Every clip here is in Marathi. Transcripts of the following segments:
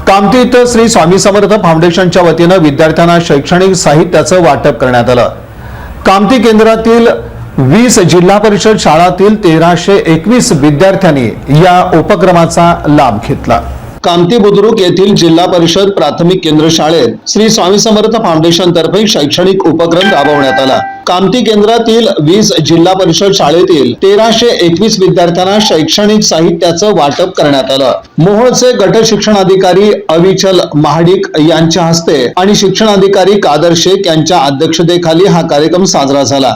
कामती इथं श्री स्वामी समर्थ फाउंडेशनच्या वतीनं विद्यार्थ्यांना शैक्षणिक साहित्याचं वाटप करण्यात आलं। कामती केंद्रातील 20 जिल्हा परिषद शाळांतील 1321 विद्यार्थ्यांनी या उपक्रमाचा लाभ घेतला। कामती बुद्रुक येथील जिल्हा परिषद प्राथमिक केंद्र शाळेत श्री स्वामी समर्थ फाउंडेशन तर्फे शैक्षणिक उपक्रम राबवण्यात आला। कामती केंद्रातील 20 जिल्हा परिषद शाळेतील 1321 विद्यार्थ्यांना शैक्षणिक साहित्याचं वाटप करण्यात आलं। मोहोळचे गट शिक्षणाधिकारी अविचल महाडिक यांच्या हस्ते आणि शिक्षणाधिकारी कादर शेख यांच्या अध्यक्षतेखाली हा कार्यक्रम साजरा झाला।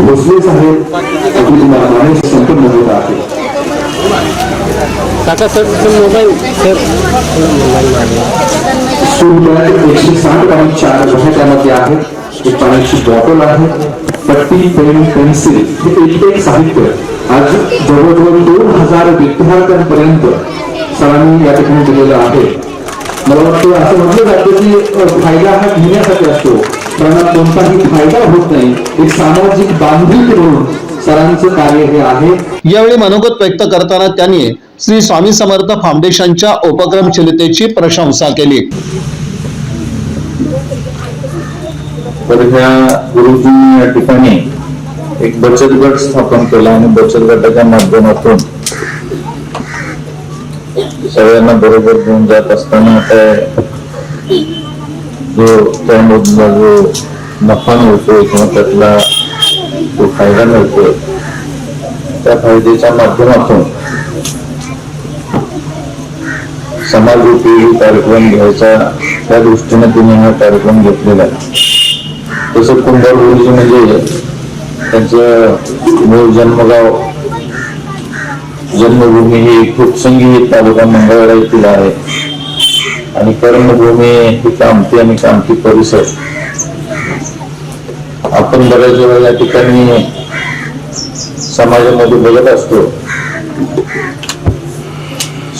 भोसले साहेब संपन्न होत आहे। काका सर मोबाईल सर 160.4 वह्या त्यामध्ये आहेत। एक पाण्याची बॉटल आहे, पट्टी, पेन, पेन्सिल हे एक साहित्य आज जवळजवळ 2000 विद्यार्थ्यांपर्यंत सरांनी या ठिकाणी दिलेलं आहे। मला वाटतं असं म्हटलं जातं की फायदा हा घेण्यासाठी असतो, त्यांना कोणताही फायदा होत नाही। एक सामाजिक बांधिलकी म्हणून सरांचं कार्य हे आहे। यावेळी मनोगत व्यक्त करताना त्यांनी श्री स्वामी समर्थ फाउंडेशनच्या उपक्रमशीलतेची प्रशंसा केली। तर ह्या गुरुजींनी या ठिकाणी एक बचत गट स्थापन केला आणि बचत गटाच्या माध्यमातून सगळ्यांना बरोबर घेऊन जात असताना त्यामधला जो नफा मिळतोय किंवा त्यातला जो फायदा मिळतोय त्या फायद्याच्या माध्यमातून समाज उपयोगी कार्यक्रम घ्यायचा त्या दृष्टीने तिने हा कार्यक्रम घेतलेला आहे। तसं कुंभार गुरुजी म्हणजे त्यांचं मूळ जन्मगाव जन्मभूमी ही फुटसंगी तालुका मंगळवेढा येथील आहे आणि कर्मभूमी ही कामती आणि कामती परिसर। आपण बऱ्याच वेळा या ठिकाणी समाजामध्ये बघत असतो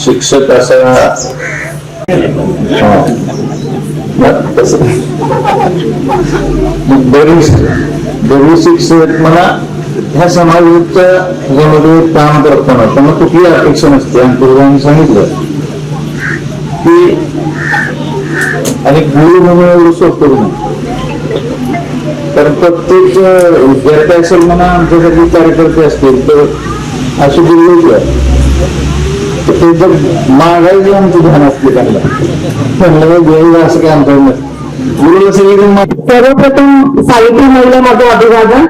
शिक्षक असा बरेच शिक्षक मला ह्या समाजाच्या ज्यामध्ये काम करताना त्यांना कुठली अपेक्षा नसते आणि पूर्वांनी सांगितलं की आणि गुरु म्हणून एवढं सोपं नाही, कारण प्रत्येक विद्यार्थी असेल म्हणा आमच्यासाठी कार्यकर्ते असतील तर अशी गुरु ते जर मागायची आमची ध्यान असते त्यांना घ्यायला असं काय आमचं नसतं। गुरुला सगळी सर्वप्रथम सावित्री महिला माझं अभिवादन,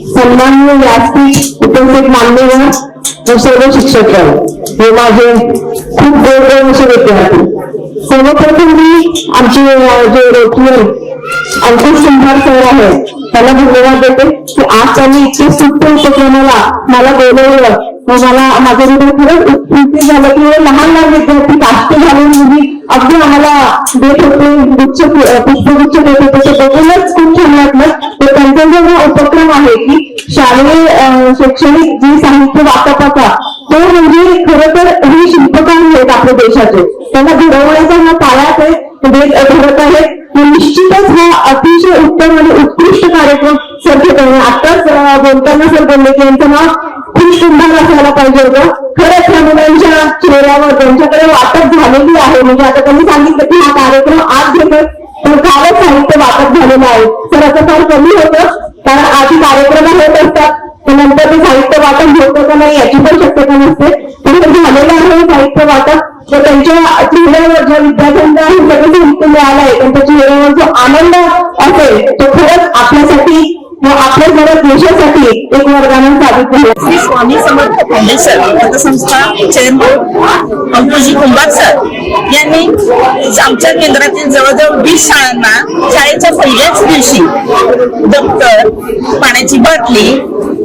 सन्माननीय व्यासपीठ उपस्थित मान्यवर व सर्व शिक्षक हे माझे खूप गौरव असे विद्यार्थी। सर्वप्रथम मी आमचे जे रोखीय अंकुश कुंभार सर आहेत त्यांना धन्यवाद देते की आज त्यांनी इतके सुप्त उपक्रमाला मला बोलवलं व मला माझ्या हृदय खरंच उत्कृष्ट झालं की लहान लहान विद्यार्थी काष्ट झाले मुली अगदी आम्हाला देत होते पुष्पगुच्छ देत होते, ते बघूनच खूप छान वाटलं। तर त्यांचा जो हा उपक्रम आहे की शालेय शैक्षणिक जे साहित्य वाटपाचा तो म्हणजे खरं तर हे शिल्पकार आहेत आपल्या देशाचे, त्यांना घडवण्याचा हा काळात घडत आहे। निश्चितच हा अतिशय उत्तम आणि उत्कृष्ट कार्यक्रम सर घेत आहे। आताच बोलताना सर बोलले की यांचं नाव खूप सुंदर असायला पाहिजे होतं। खरंच ह्या मुलांच्या चेहऱ्यावर त्यांच्याकडे वाटप झालेली आहे, म्हणजे आता त्यांनी सांगितलं की हा कार्यक्रम आज घेतोय तर कालच साहित्य वाटप झालेलं आहे। तर असं फार कमी होतं, कारण आधी कार्यक्रम होत असतात नंतर ते साहित्य वाटप होतं का नाही याची पण शक्यता नसते। तर झालेलं आहे साहित्य वाटप, तर त्यांच्या चेहऱ्यावर ज्या विद्यार्थ्यांना हे सगळं साहित्य मिळालं आहे त्यांच्या चेहऱ्यावर जो आनंद असेल तो खरंच आपल्यासाठी व आपल्या जरा देशासाठी एक वरदान साबित झालं। श्री स्वामी समर्थ फाउंडेशन पतसंस्था चेअरमन अंकुशजी कुंभार सर यांनी आमच्या केंद्रातील जवळजवळ 20 शाळांना शाळेच्या पहिल्याच दिवशी दप्तर, पाण्याची बाटली,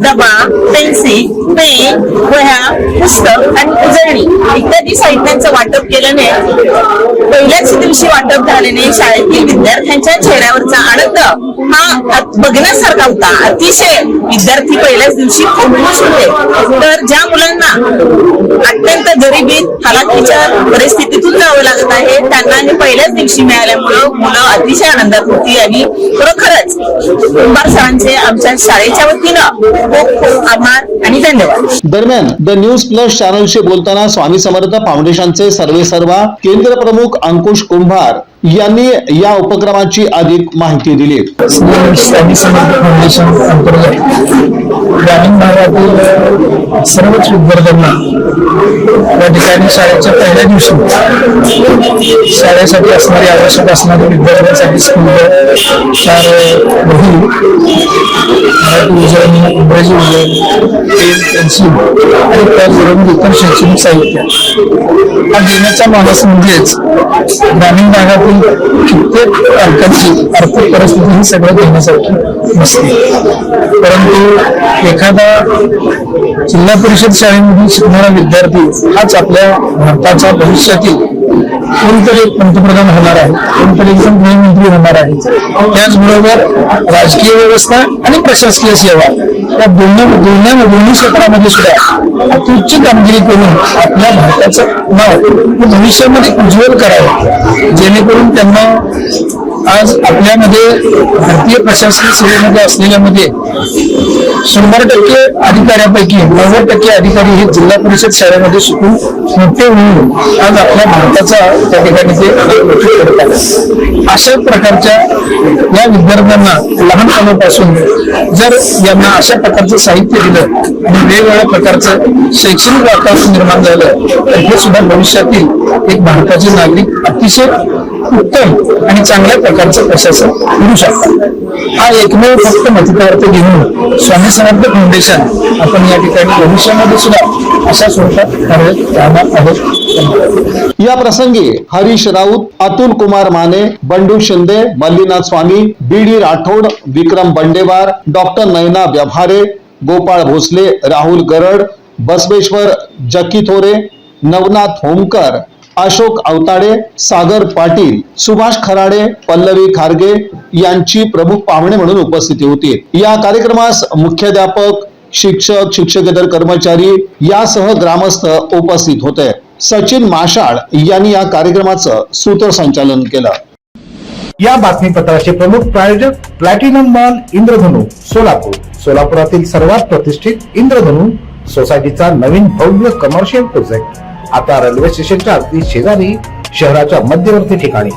डबा, पेन्सिल, पेन, वह्या, पुस्तक आणि उजळणी इत्यादी साहित्यांचं वाटप केल्याने पहिल्याच दिवशी वाटप झाल्याने शाळेतील विद्यार्थ्यांच्या चेहऱ्यावरचा आनंद हा बघण्यासारखा नव्हता. अतिशय विद्यार्थी पहिल्याच दिवशी खूप खुश होते. तर ज्या मुलांना अत्यंत गरिबीत हालाकीच्या परिस्थितीतून जावं लागत आहे त्यांना हे पहिल्याच दिवशी मिळाल्यामुळं मुलं अतिशय आनंदात होती आणि खरोखरच कुंभार सरांचे आमच्या शाळेच्या वतीनं खूप खूप आभार आणि धन्यवाद. दरम्यान द न्यूज प्लस चॅनलशी बोलताना स्वामी समर्थ फाउंडेशनचे सर्वेसर्वा केंद्र प्रमुख अंकुश कुंभार यांनी या उपक्रमाची अधिक माहिती दिली. स्वामी समर्थ फाउंडेशन अंतर्गत ग्रामीण भागातील सर्वच विद्यार्थ्यांना या ठिकाणी शाळेच्या पहिल्या दिवशी शाळेसाठी असणारी आवश्यक असणारी विद्यार्थ्यांसाठी स्कूल वही, मराठी उजळणी, इंग्रजी उजळणी, पेन, पेन्सिल आणि त्याचबरोबर इतर शैक्षणिक साहित्य हा देण्याचा मानस म्हणजेच ग्रामीण भागातील कित्येक पालकांची आर्थिक परिस्थिती ही सगळं देण्यासारखी नसते. परंतु एखादा जिल्हा परिषद शाळेमध्ये शिकणारा विद्यार्थी हाच आपल्या भारताच्या भविष्यातील कोणतरी एक पंतप्रधान होणार आहे, कोणतरी एकदम गृहमंत्री होणार आहे. त्याचबरोबर राजकीय व्यवस्था आणि प्रशासकीय सेवा या दोन्ही क्षेत्रामध्ये सुद्धा अत्युच्च कामगिरी करून आपल्या भारताचं नाव भविष्यामध्ये उज्ज्वल करावं, जेणेकरून त्यांना आज आपल्यामध्ये भारतीय प्रशासकीय सेवेमध्ये असलेल्यामध्ये 100% अधिकाऱ्यापैकी 90% अधिकारी हे जिल्हा परिषद शाळेमध्ये शिकून मोठे होऊन आज आपल्या भारताचा त्या ठिकाणी ते करतात. अशा प्रकारच्या या विद्यार्थ्यांना लहानपणापासून जर यांना अशा प्रकारचं साहित्य दिलं आणि वेगवेगळ्या प्रकारचं शैक्षणिक वातावरण निर्माण झालं तर हे सुद्धा भविष्यातील एक भारताचे नागरिक अतिशय उत्तम आणि चांगल्या प्रकारचं प्रशासन करू शकतात. हा एकमेव फक्त मतितार्थ घेऊन स्वामी समर्थ फाउंडेशन आपण या ठिकाणी भविष्यामध्ये सुद्धा अशा स्वरूपात कार्यरत राहणार आहोत. या प्रसंगी हरीश राऊत, अतुल कुमार माने, बंडू शिंदे, मल्लीनाथ स्वामी, बी.डी. राठोड, विक्रम बंडेवार, डॉक्टर नयना व्यवहारे, गोपाळ भोसले, राहुल गरड, बसवेश्वर जकीथोरे, नवनाथ होमकर, अशोक अवताडे, सागर पाटील, सुभाष खराडे, पल्लवी खारगे यांची प्रमुख पाहुणे म्हणून उपस्थिती होती. या कार्यक्रमास मुख्याध्यापक, शिक्षक, शिक्षकेतर कर्मचारी यासह ग्रामस्थ उपस्थित होते. सचिन माशाळ यांनी या कार्यक्रमाचं सूत्रसंचालन केलं. या बातमीपत्राचे प्रमुख प्रायोजक प्लॅटिनम मॉल इंद्रधनु सोलापूर. सोलापुरातील सर्वात प्रतिष्ठित इंद्रधनु सोसायटीचा नवीन भव्य कमर्शियल प्रोजेक्ट आता रेल्वे स्टेशनच्या अगदी शेजारी शहराच्या मध्यवर्ती ठिकाणी.